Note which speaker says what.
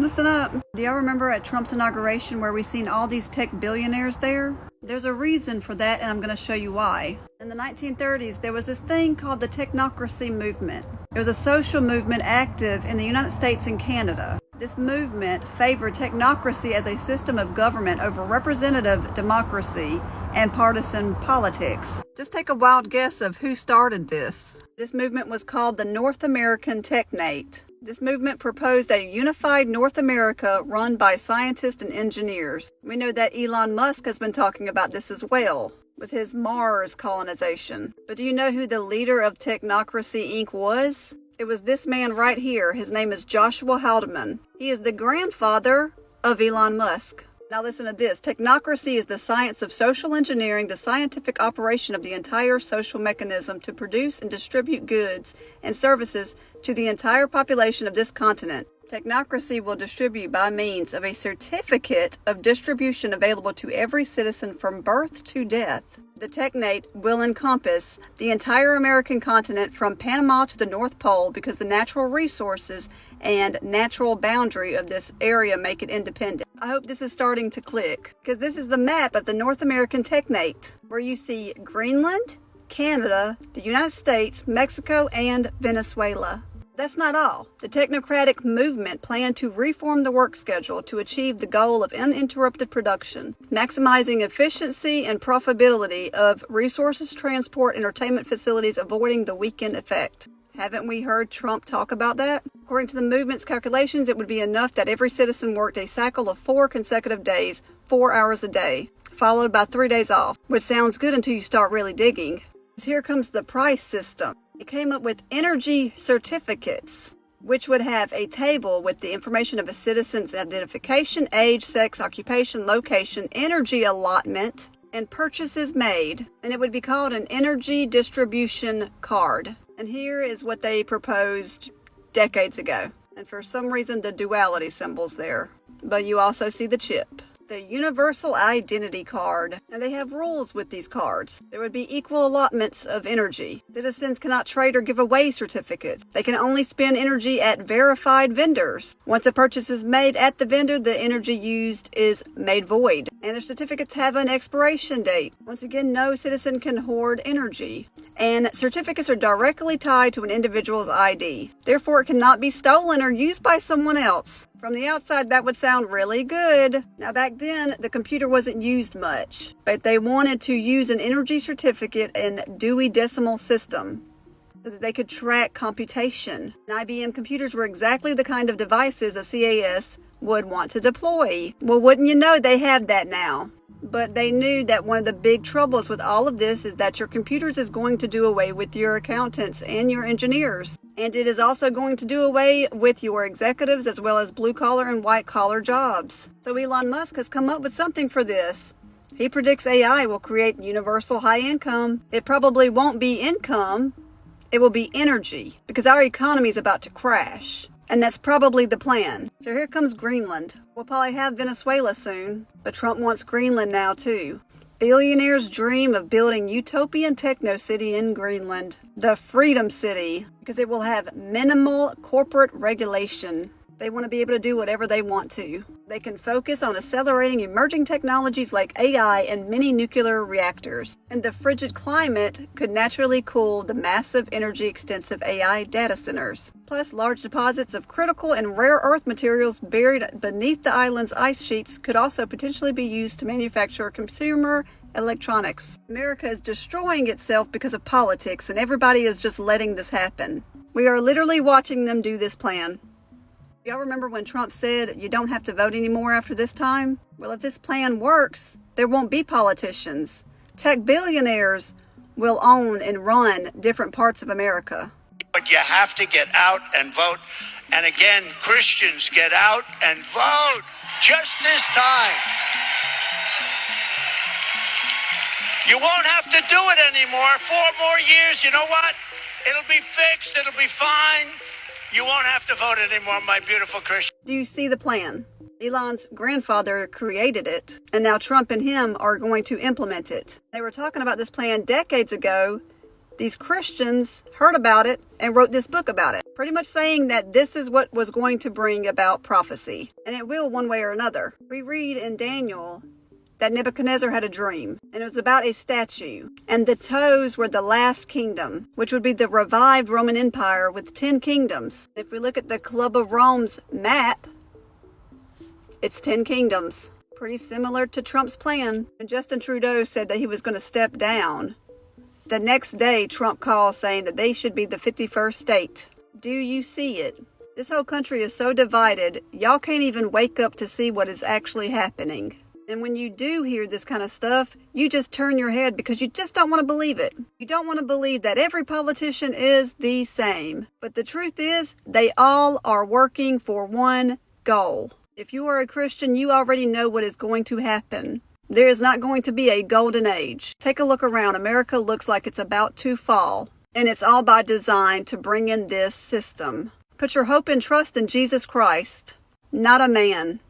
Speaker 1: Listen up. Do y'all remember at Trump's inauguration where we seen all these tech billionaires there? There's a reason for that, and I'm going to show you why. In the 1930s, there was this thing called the Technocracy movement. It was a social movement active in the United States and Canada. This movement favored technocracy as a system of government over representative democracy and partisan politics. Just take a wild guess of who started this. This movement was called the North American Technate. This movement proposed a unified North America run by scientists and engineers. We know that Elon Musk has been talking about this as well, with his Mars colonization. But do you know who the leader of Technocracy Inc. was? It was this man right here. His name is Joshua Haldeman. He is the grandfather of Elon Musk. Now listen to this. Technocracy is the science of social engineering, the scientific operation of the entire social mechanism to produce and distribute goods and services to the entire population of this continent. Technocracy will distribute by means of a certificate of distribution available to every citizen from birth to death. The Technate will encompass the entire American continent from Panama to the North Pole because the natural resources and natural boundary of this area make it independent. I hope this is starting to click because this is the map of the North American Technate where you see Greenland, Canada, the United States, Mexico, and Venezuela. That's not all. The technocratic movement planned to reform the work schedule to achieve the goal of uninterrupted production, maximizing efficiency and profitability of resources, transport, entertainment facilities, avoiding the weekend effect. Haven't we heard Trump talk about that? According to the movement's calculations, it would be enough that every citizen worked a cycle of 4 consecutive days, 4 hours a day, followed by 3 days off, which sounds good until you start really digging. Here comes the price system. It came up with energy certificates, which would have a table with the information of a citizen's identification, age, sex, occupation, location, energy allotment, and purchases made. And it would be called an energy distribution card. And here is what they proposed decades ago. And for some reason, the duality symbol's there. But you also see the chip. The Universal Identity Card. Now they have rules with these cards. There would be equal allotments of energy. Citizens cannot trade or give away certificates. They can only spend energy at verified vendors. Once a purchase is made at the vendor, the energy used is made void. And the certificates have an expiration date. Once again, no citizen can hoard energy. And certificates are directly tied to an individual's ID. Therefore, it cannot be stolen or used by someone else. From the outside, that would sound really good. Now, back then, the computer wasn't used much, but they wanted to use an energy certificate in Dewey Decimal System so that they could track computation. And IBM computers were exactly the kind of devices a CAS would want to deploy. Well, wouldn't you know, they have that now. But they knew that one of the big troubles with all of this is that your computers is going to do away with your accountants and your engineers. And it is also going to do away with your executives as well as blue-collar and white-collar jobs. So Elon Musk has come up with something for this. He predicts AI will create universal high income. It probably won't be income. It will be energy because our economy is about to crash. And that's probably the plan. So here comes Greenland. We'll probably have Venezuela soon, but Trump wants Greenland now too. Billionaires dream of building utopian techno city in Greenland, the Freedom City, because it will have minimal corporate regulation. They want to be able to do whatever they want to. They can focus on accelerating emerging technologies like AI and mini nuclear reactors. And the frigid climate could naturally cool the massive energy extensive AI data centers. Plus, large deposits of critical and rare earth materials buried beneath the island's ice sheets could also potentially be used to manufacture consumer electronics. America is destroying itself because of politics, and everybody is just letting this happen. We are literally watching them do this plan. Y'all remember when Trump said you don't have to vote anymore after this time? Well, if this plan works, there won't be politicians. Tech billionaires will own and run different parts of America.
Speaker 2: But you have to get out and vote. And again, Christians, get out and vote. Just this time. You won't have to do it anymore. 4 more years, you know what? It'll be fixed. It'll be fine. You won't have to vote anymore, my beautiful Christian.
Speaker 1: Do you see the plan? Elon's grandfather created it, and now Trump and him are going to implement it. They were talking about this plan decades ago these Christians heard about it and wrote this book about it, pretty much saying that this is what was going to bring about prophecy. And it will one way or another. We read in Daniel that Nebuchadnezzar had a dream, and it was about a statue. And the toes were the last kingdom, which would be the revived Roman Empire with 10 kingdoms. If we look at the Club of Rome's map, it's 10 kingdoms. Pretty similar to Trump's plan. And Justin Trudeau said that he was going to step down. The next day, Trump calls saying that they should be the 51st state. Do you see it? This whole country is so divided, y'all can't even wake up to see what is actually happening. And when you do hear this kind of stuff, you just turn your head because you just don't want to believe it. You don't want to believe that every politician is the same. But the truth is, they all are working for one goal. If you are a Christian, you already know what is going to happen. There is not going to be a golden age. Take a look around. America looks like it's about to fall. And it's all by design to bring in this system. Put your hope and trust in Jesus Christ, not a man.